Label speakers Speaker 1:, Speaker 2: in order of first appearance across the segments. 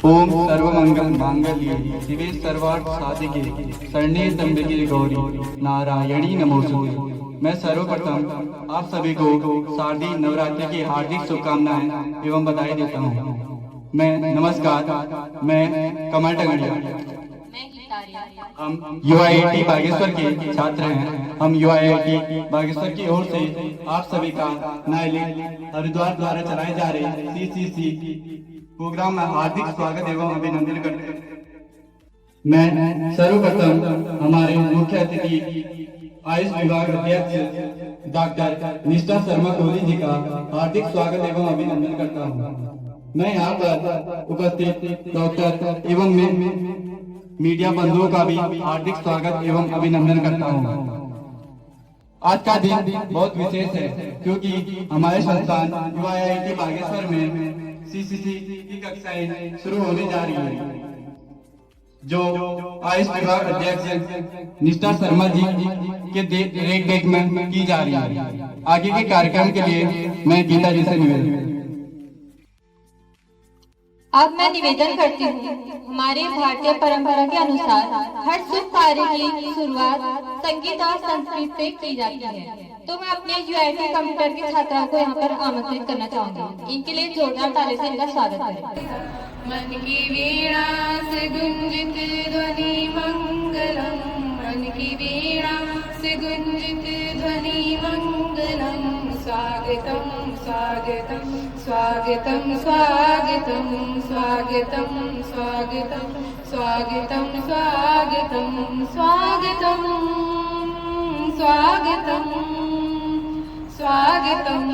Speaker 1: ओम सर्वमंगल मांगल्ये शिवे सर्वार्थ साधिके शरण्ये त्र्यंबके गौरी नारायणी नमोस्तुते। मैं सर्वप्रथम आप सभी को शारदीय नवरात्रि की हार्दिक शुभकामनाएं एवं बधाई देता हूं। नमस्कार, मैं कमल टंगड़िया। हम यूआईटी बागेश्वर के छात्र हैं। हम यूआईटी बागेश्वर की ओर से आप सभी का नाइलिट हरिद्वार द्वारा चलाए जा रहे सीसीसी प्रोग्राम में हार्दिक स्वागत एवं अभिनंदन करते हैं। मैं सर्वप्रथम हमारे मुख्य अतिथि आयुष विभाग अध्यक्ष डॉक्टर निष्ठा शर्मा कोहली जी का हार्दिक स्वागत एवं अभिनंदन करता हूँ। मैं यहाँ पर उपस्थित डॉक्टर एवं मीडिया बंधुओं का भी हार्दिक स्वागत एवं अभिनंदन करता हूँ। आज का दिन बहुत विशेष है क्योंकि हमारे संस्थान यूआईटी बागेश्वर में सीसीसी की कक्षाएं शुरू होने जा रही है, जो आयुष विभाग अध्यक्ष निष्ठा शर्मा जी के देख रेख में की जा रही है। आगे के कार्यक्रम के लिए मैं गीता जी से निवेदन
Speaker 2: अब मैं निवेदन करती हूँ, हमारे भारतीय परंपरा के अनुसार हर शुभ कार्य की शुरुआत संगीत और संस्कृत से की जाती है। तो मैं अपने यूआईटी कंप्यूटर के छात्राओं को यहाँ पर आमंत्रित करना चाहूंगी। इनके लिए जोरदार ताली से इनका स्वागत करें।
Speaker 3: मन की वीणा से गुंजित ध्वनि मंगलम, मन की वीणा से गुंजित ध्वनि मंगलम। स्वागतम स्वागतम स्वागतम स्वागतम स्वागतम स्वागतम स्वागतम स्वागतम स्वागतम स्वागतम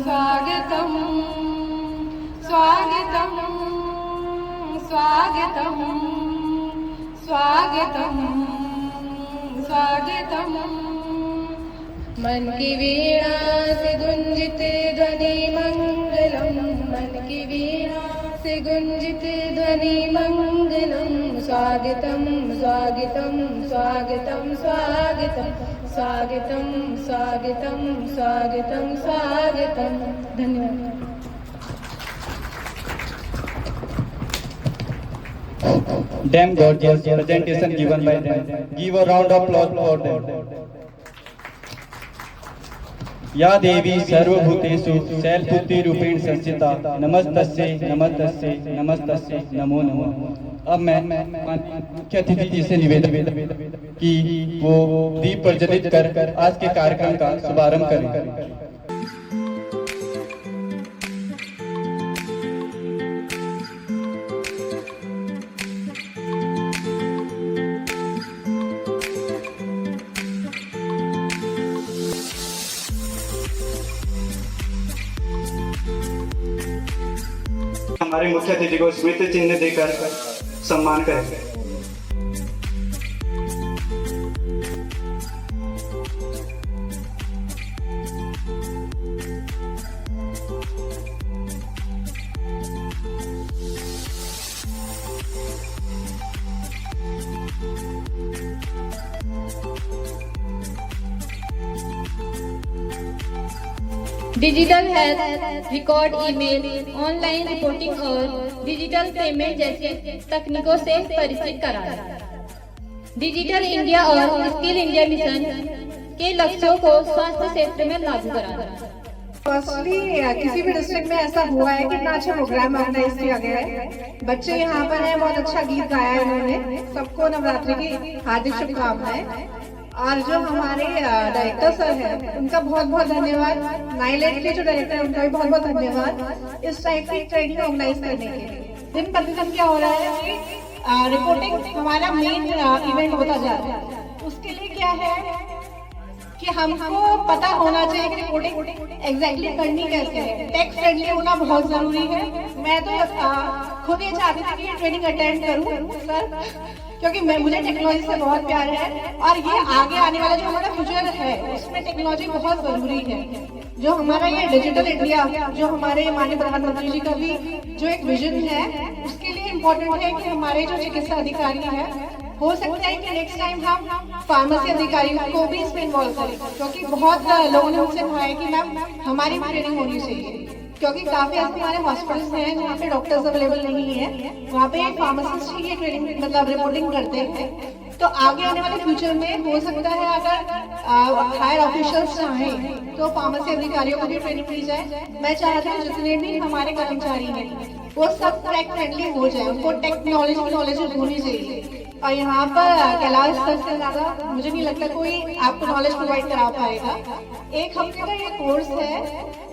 Speaker 3: स्वागतम स्वागतम स्वागतम स्वागतम स्वागतम स्वागतम। मन की वीणा से गुंजित ध्वनि मंगलम, मन की वीणा से गुंजित ध्वनि मंगलम। स्वागतम स्वागतम स्वागतम स्वागतम स्वागतम स्वागतम स्वागतम स्वागतम। धन्यवाद।
Speaker 1: Damn gorgeous presentation given by them. Give a round of applause for them. या देवी सर्वभूतेषु शैलपुत्री रूपेण संस्थिता नमस्तस्यै नमस्तस्यै नमस्तस्यै नमो नमः। अब मैं मुख्य अतिथि जी से निवेदन कि वो दीप प्रज्वलित कर आज के कार्यक्रम का शुभारंभ करें। हमारे मुख्य अतिथि को स्मृति चिन्ह देकर सम्मान करें।
Speaker 2: Digital health record, email, online reporting और डिजिटल पेमेंट जैसी तकनीकों से परिचित कराया। डिजिटल इंडिया और स्किल इंडिया मिशन के लक्ष्यों को स्वास्थ्य क्षेत्र में लागू कराना।
Speaker 4: फर्स्टली किसी भी डिस्ट्रिक्ट में ऐसा हुआ है, कितना अच्छा प्रोग्राम ऑर्गेनाइज किया गया है। बच्चे यहाँ पर हैं, बहुत अच्छा गीत गाया है इन्होंने। सबको नवरात्रि की हार्दिक शुभकामनाएं। और जो हमारे डायरेक्टर सर हैं, उनका बहुत बहुत धन्यवाद। नाइलेट के जो डायरेक्टर हैं, उनका भी बहुत बहुत धन्यवाद इस टाइप की ट्रेनिंग ऑर्गेनाइज करने के लिए। दिन प्रतिदिन क्या हो रहा है कि रिपोर्टिंग हमारा मेन इवेंट होता जा रहा है। उसके लिए क्या है कि कि हमको पता होना चाहिए कि रिपोर्टिंग एग्जैक्टली करनी कैसे है। टेक फ्रेंडली होना बहुत जरूरी है। मैं तो खुद ये चाहती थी कि ये ट्रेनिंग अटेंड करूं सर, क्योंकि मुझे टेक्नोलॉजी से बहुत प्यार है और ये आगे आने वाला जो हमारा फ्यूचर है उसमें टेक्नोलॉजी बहुत जरूरी है। जो हमारा ये डिजिटल इंडिया, जो हमारे माननीय प्रधानमंत्री जी का भी जो एक विजन है, उसके लिए इम्पोर्टेंट है कि हमारे जो चिकित्सा अधिकारी है, हो सकता है कि नेक्स्ट टाइम हम फार्मेसी अधिकारियों को भी इसमें इन्वॉल्व करें, क्योंकि बहुत लोगों ने मुझसे कहा है कि मैम हमारी भी ट्रेनिंग होनी चाहिए, क्योंकि काफी ऐसे हमारे हॉस्पिटल्स हैं जहाँ पे डॉक्टर्स अवेलेबल नहीं है, वहाँ पे फार्मासिस्ट ही ये ट्रेनिंग मतलब रिपोर्टिंग करते हैं। तो आगे आने वाले फ्यूचर में हो सकता है अगर हायर ऑफिशियल्स चाहें तो फार्मेसी अधिकारियों को भी ट्रेनिंग दी जाए। मैं चाहती हूँ जितने भी हमारे कर्मचारी हैं वो सब टेक फ्रेंडली हो जाए, उनको टेक्नोलॉजी नॉलेज होनी चाहिए। और यहाँ पर कैलाश सर से ज्यादा मुझे नहीं लगता कोई आपको नॉलेज प्रोवाइड करा पाएगा। 1 हफ्ते का ये कोर्स है,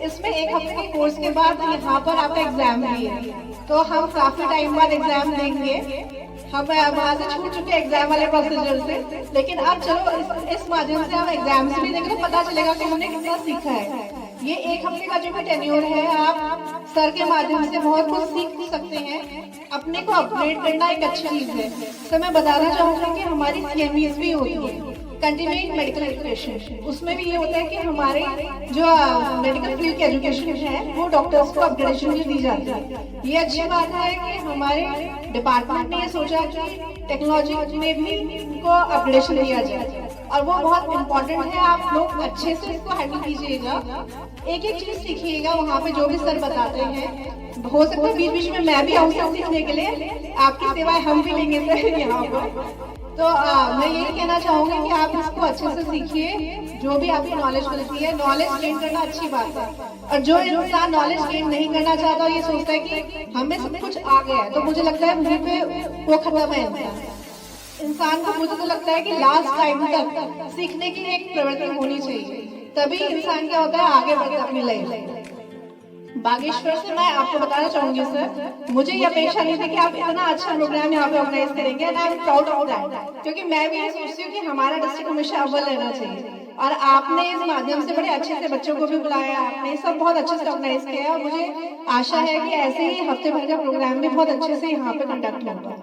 Speaker 4: इसमें 1 हफ्ते के कोर्स के बाद यहाँ पर आपका एग्जाम भी है, तो हम काफी टाइम बाद एग्जाम देंगे। हम वहाँ से छूट चुके एग्जाम वाले प्रोसीजर से, लेकिन अब चलो इस माध्यम से हम एग्जाम से भी देंगे तो पता चलेगा कि हमने कितना सीखा है। ये 1 हफ्ते का जो भी टेन्योर है, आप सर के माध्यम से बहुत कुछ सीख सकते हैं। अपने को अपग्रेड करना एक अच्छी चीज है। तो मैं बताना चाहूंगी कि हमारी CMEs भी होती है, कंटिन्यूइंग मेडिकल एजुकेशन, उसमें भी ये होता है कि हमारे जो मेडिकल फील्ड की एजुकेशन है वो डॉक्टर्स को अपग्रेडेशन भी दी जाती है। ये अच्छी बात है कि हमारे डिपार्टमेंट ने ये सोचा कि टेक्नोलॉजी में भी इनको अपग्रेडेशन दिया जाए, और वो बहुत इम्पोर्टेंट है। आप लोग अच्छे से इसको हैंडल कीजिएगा, एक एक चीज सीखिएगा वहाँ पे जो भी सर बताते हैं। हो सकता है बीच बीच में मैं भी आऊँ सीखने के लिए, आपकी सेवाएं हम भी लेंगे सर यहाँ पर। तो मैं यही कहना चाहूंगी कि आप इसको अच्छे से सीखिए, जो भी आपकी नॉलेज मिलती है, नॉलेज गेन करना अच्छी बात है। और जो इंसान नॉलेज गेन नहीं करना चाहता और ये सोचता है कि हमें सब कुछ आ गया है, तो मुझे लगता है वहीं पे वो खत्म है इंसान को। मुझे तो लगता है कि लास्ट टाइम तक सीखने की एक प्रवृत्ति होनी चाहिए, तभी इंसान क्या होता है आगे बढ़ता अपनी लाइफ। बागेश्वर से मैं आपको बताना चाहूंगी सर, मुझे ये अपेक्षा नहीं थी कि आप इतना अच्छा प्रोग्राम यहाँ पे ऑर्गेनाइज करेंगे, and I am proud of that, क्योंकि मैं भी ये सोचती हूँ कि हमारा डिस्ट्रिक्ट हमेशा अव्वल रहना चाहिए। और आपने इस माध्यम से बड़े अच्छे से बच्चों को भी बुलाया, आपने सब बहुत अच्छे से ऑर्गेनाइज किया, और मुझे आशा है कि ऐसे ही हफ्ते भर का प्रोग्राम भी बहुत अच्छे से यहाँ पे कंडक्ट होगा।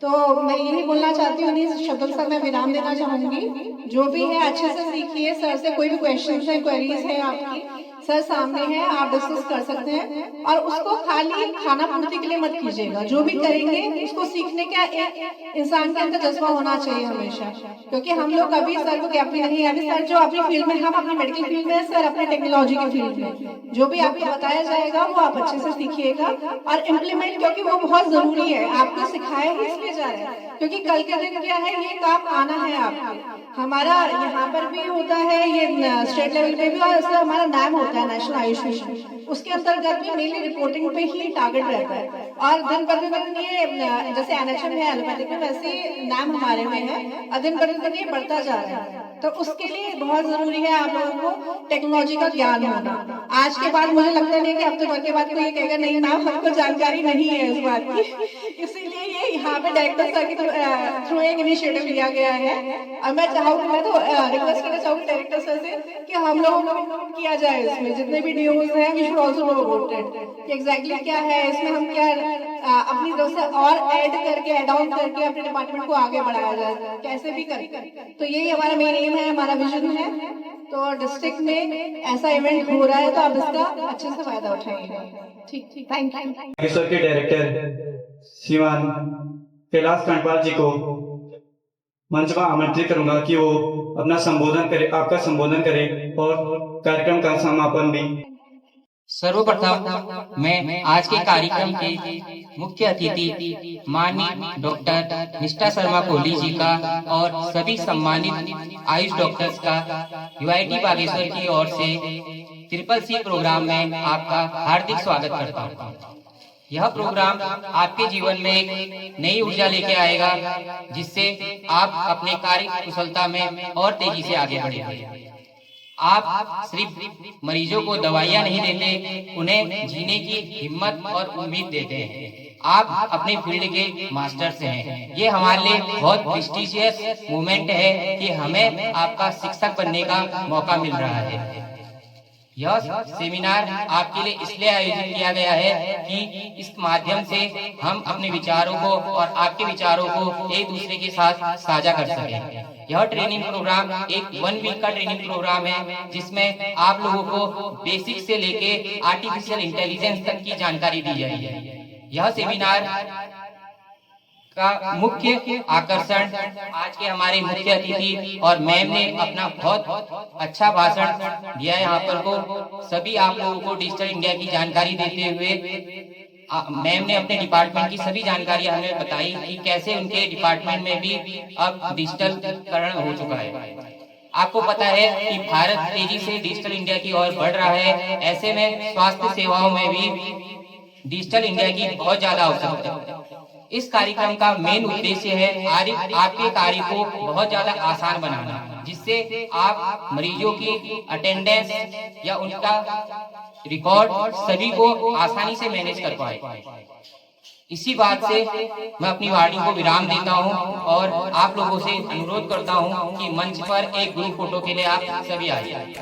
Speaker 4: तो मैं यही बोलना चाहती हूँ, इस शब्दों से मैं विराम देना चाहूंगी। जो भी है अच्छे से सीखिए, सर से कोई भी क्वेश्चन है, क्वेरीज है आपकी, सर सामने है, आप डिस्कस कर सकते हैं। और उसको खाली खाना पूर्ति के लिए मत कीजिएगा, जो भी करेंगे उसको सीखने का एक इंसान के अंदर जज्बा होना चाहिए हमेशा, क्योंकि हम लोग कभी सर को गैप नहीं है। अभी सर जो अपनी फील्ड में, हम अपनी मेडिकल फील्ड में, सर अपने टेक्नोलॉजी की फील्ड में, जो भी आपको बताया जाएगा वो आप अच्छे से सीखिएगा और इम्प्लीमेंट, क्योंकि वो बहुत जरूरी है। आपको सिखाया ही इसलिए जा रहा है क्योंकि कल के दिन क्या है, ये काम आना है आपको। हमारा यहाँ पर भी होता है ये स्टेट लेवल पे भी, और इसका हमारा नाम होता है नेशनल आयुष मिशन, उसके अंतर्गत भी मेनली रिपोर्टिंग पे ही टारगेट रहता है। और दिन प्रतिदिन ये जैसे NHM है एलोपैथिक में, वैसे नाम हमारे में है, और दिन प्रतिदिन ये बढ़ता जा रहा है। तो उसके लिए बहुत जरूरी है आप लोगों को टेक्नोलॉजी का ज्ञान होना। आज के बाद मुझे लगता नहीं कि हफ्ते भर के बाद कोई कहेगा नहीं मैम हमको जानकारी नहीं है इस बात की, इसीलिए ये यहाँ पे डायरेक्टर सर के थ्रू एक इनिशिएटिव लिया गया है। और मैं चाहूँगी, मैं तो रिक्वेस्ट करना चाहूँगी डायरेक्टर सर से कि हम लोगों को किया जाए, इसमें जितने भी न्यूज है we should also know about it, exactly क्या है इसमें, हम क्या अपनी तरफ से और ऐड करके, ऐड ऑन करके अपने डिपार्टमेंट को आगे बढ़ाया जाए, कैसे भी करें। तो यही हमारा मेन एम है, हमारा विजन है। तो डिस्ट्रिक्ट में ऐसा इवेंट हो रहा है तो आप इसका अच्छे से फायदा उठाइएगा। ठीक ठीक, थैंक यू।
Speaker 1: सर के डायरेक्टर श्रीमान कैलाश कांडपाल जी को मंच पर आमंत्रित करूंगा कि वो अपना संबोधन करे, आपका संबोधन करे और कार्यक्रम का समापन भी।
Speaker 5: सर्वप्रथम मैं आज के कार्यक्रम के मुख्य अतिथि माननीय डॉक्टर निष्ठा शर्मा कोहली जी का और सभी सम्मानित आयुष डॉक्टर्स का UIT बागेश्वर की ओर से CCC प्रोग्राम में आपका हार्दिक स्वागत करता हूँ। यह प्रोग्राम आपके जीवन में एक नई ऊर्जा लेके आएगा, जिससे आप अपने कार्य कुशलता में और तेजी से आगे बढ़ेंगे। आप सिर्फ मरीजों को दवाइयां नहीं देते, उन्हें जीने की हिम्मत और उम्मीद देते हैं। आप अपने फील्ड के मास्टर्स हैं। ये हमारे लिए बहुत प्रेस्टिजियस मूवमेंट है कि हमें आपका शिक्षक बनने का मौका मिल रहा है। यह सेमिनार आपके लिए इसलिए आयोजित किया गया है कि इस माध्यम से हम अपने विचारों को और आपके विचारों को एक दूसरे के साथ साझा कर सकें। यह ट्रेनिंग प्रोग्राम एक 1 वीक का ट्रेनिंग प्रोग्राम है, जिसमें आप लोगों को बेसिक से लेके आर्टिफिशियल इंटेलिजेंस तक की जानकारी दी जाएगी। यह सेमिनार का मुख्य आकर्षण आज के हमारे मुख्य अतिथि और मैम ने अपना बहुत अच्छा भाषण दिया है। यहाँ पर को सभी आप लोगों को डिजिटल इंडिया की जानकारी देते हुए मैम ने अपने डिपार्टमेंट की सभी जानकारी हमें बताई कि कैसे उनके डिपार्टमेंट में भी अब डिजिटलकरण हो चुका है। आपको पता है कि भारत तेजी से डिजिटल इंडिया की ओर बढ़ रहा है। ऐसे में स्वास्थ्य सेवाओं में भी डिजिटल इंडिया की बहुत ज्यादा आवश्यकता है। इस कार्यक्रम का मेन उद्देश्य है आपके कार्य को बहुत ज्यादा आसान बनाना, जिससे आप मरीजों की अटेंडेंस या उनका रिकॉर्ड सभी को आसानी से मैनेज कर पाए। इसी बात से मैं अपनी वाणी को विराम देता हूं और आप लोगों से अनुरोध करता हूं कि मंच पर एक ग्रुप फोटो के लिए आप सभी आइए।